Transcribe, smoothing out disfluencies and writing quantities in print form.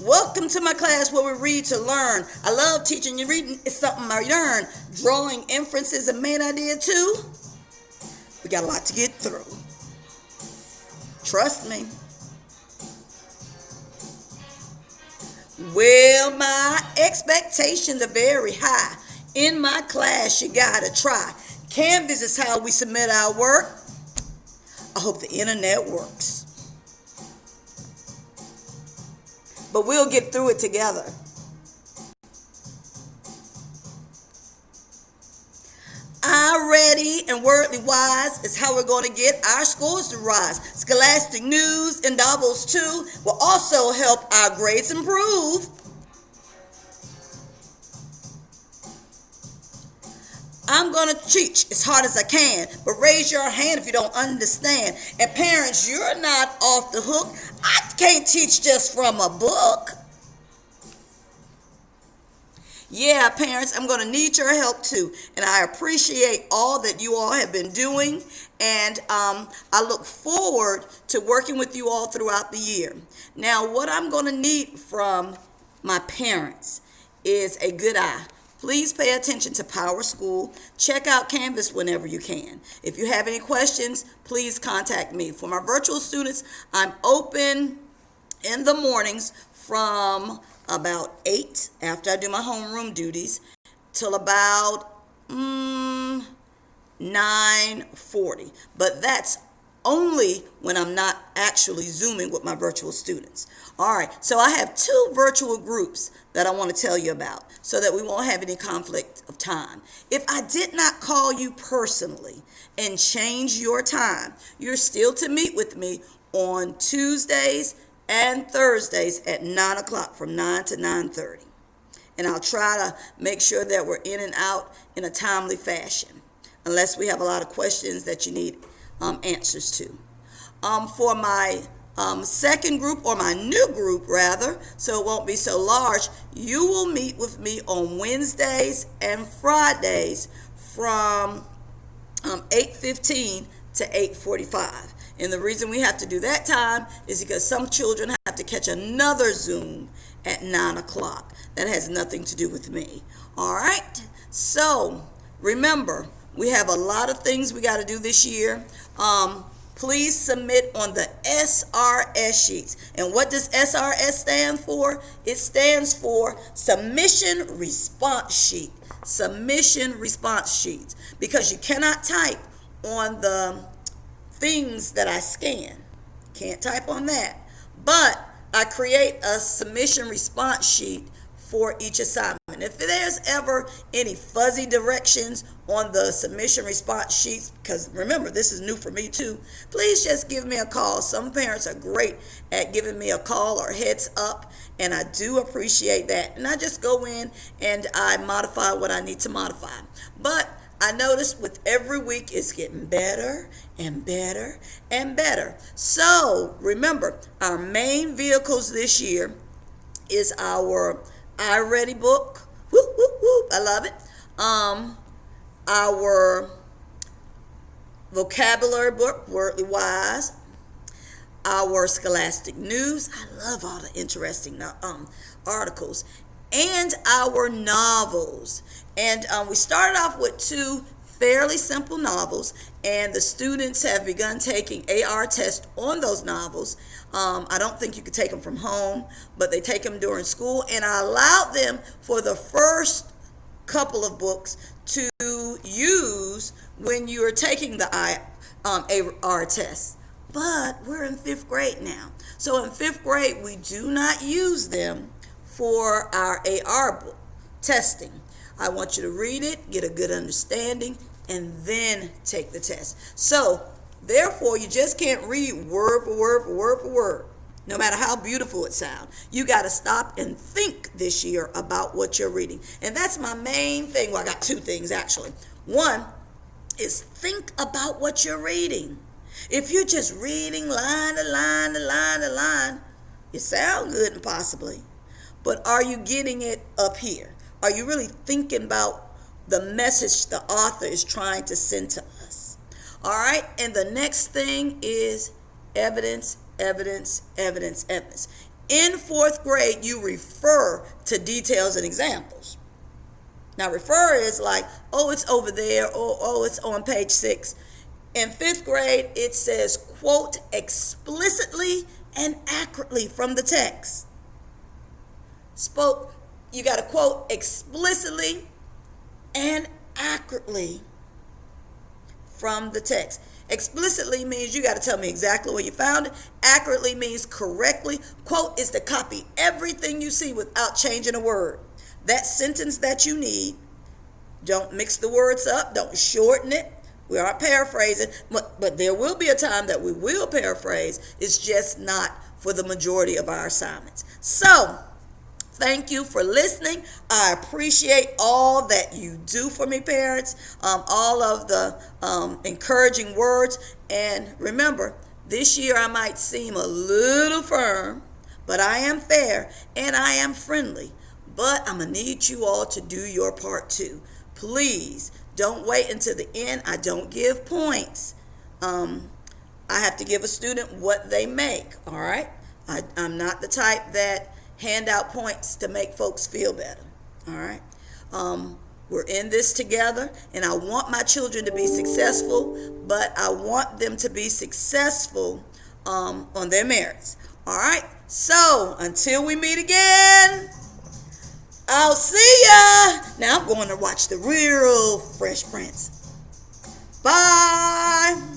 Welcome to my class where we read to learn. I love teaching you reading. It's something I learn. Drawing inferences a main idea too. We got a lot to get through. Trust me. Well, my expectations are very high. In my class, you gotta try. Canvas is how we submit our work. I hope the internet works. But we'll get through it together. Ready and wordly wise is how we're going to get our scores to rise. Scholastic news and novels too will also help our grades improve. I'm going to teach as hard as I can, but raise your hand if you don't understand. And parents, you're not off the hook. I can't teach just from a book. Yeah, parents, I'm going to need your help too. And I appreciate all that you all have been doing. And I look forward to working with you all throughout the year. Now, what I'm going to need from my parents is a good eye. Please pay attention to Power School. Check out Canvas whenever you can. If you have any questions, please contact me. For my virtual students, I'm open in the mornings from about 8 after I do my homeroom duties till about 9:40. But that's only when I'm not actually Zooming with my virtual students. All right, so I have 2 virtual groups that I want to tell you about so that we won't have any conflict of time. If I did not call you personally and change your time, you're still to meet with me on Tuesdays and Thursdays at 9 o'clock from 9 to 9:30. And I'll try to make sure that we're in and out in a timely fashion, unless we have a lot of questions that you need answers to. For my second group, or my new group rather, so it won't be so large, you will meet with me on Wednesdays and Fridays from 8:15 to 8:45. And the reason we have to do that time is because some children have to catch another Zoom at 9 o'clock. That has nothing to do with me. All right? So remember, we have a lot of things we got to do this year. Please submit on the SRS sheets. And what does SRS stand for? It stands for Submission Response Sheet. Submission Response Sheets. Because you cannot type on the things that I scan. Can't type on that. But I create a submission response sheet for each assignment. If there's ever any fuzzy directions on the submission response sheets, because remember, this is new for me too, please just give me a call. Some parents are great at giving me a call or heads up, and I do appreciate that. And I just go in and I modify what I need to modify. But I notice with every week it's getting better and better and better. So remember, our main vehicles this year is our iReady book. Whoop, whoop, whoop. I love it. Our vocabulary book, Wordly Wise. Our Scholastic News. I love all the interesting articles. And our novels. And we started off with 2 fairly simple novels, and the students have begun taking AR tests on those novels. I don't think you could take them from home, but they take them during school, and I allowed them for the first couple of books to use when you are taking the AR test. But we're in 5th grade now. So in 5th grade, we do not use them for our AR book testing. I want you to read it, get a good understanding, and then take the test. So, therefore, you just can't read word for word for word for word, no matter how beautiful it sounds. You got to stop and think this year about what you're reading. And that's my main thing. Well, I got 2 things, actually. One is think about what you're reading. If you're just reading line to line to line to line, you sound good and possibly. But are you getting it up here? Are you really thinking about the message the author is trying to send to us? All right, and the next thing is evidence, evidence, evidence, evidence. In fourth grade, you refer to details and examples. Now, refer is like, oh, it's over there, or oh, it's on page 6. In fifth grade, it says, quote explicitly and accurately from the text. You got to quote explicitly and accurately from the text. Explicitly means you got to tell me exactly where you found it. Accurately means correctly. Quote is to copy everything you see without changing a word. That sentence that you need, don't mix the words up, don't shorten it. We aren't paraphrasing, but there will be a time that we will paraphrase. It's just not for the majority of our assignments. So, thank you for listening. I appreciate all that you do for me, parents, all of the encouraging words. And remember, this year I might seem a little firm, but I am fair and I am friendly. But I'm going to need you all to do your part too. Please don't wait until the end. I don't give points. I have to give a student what they make, all right? I'm not the type that hand out points to make folks feel better, all right? We're in this together, and I want my children to be successful, but I want them to be successful on their merits, all right? So until we meet again, I'll see ya. Now I'm going to watch the real Fresh Prince. Bye.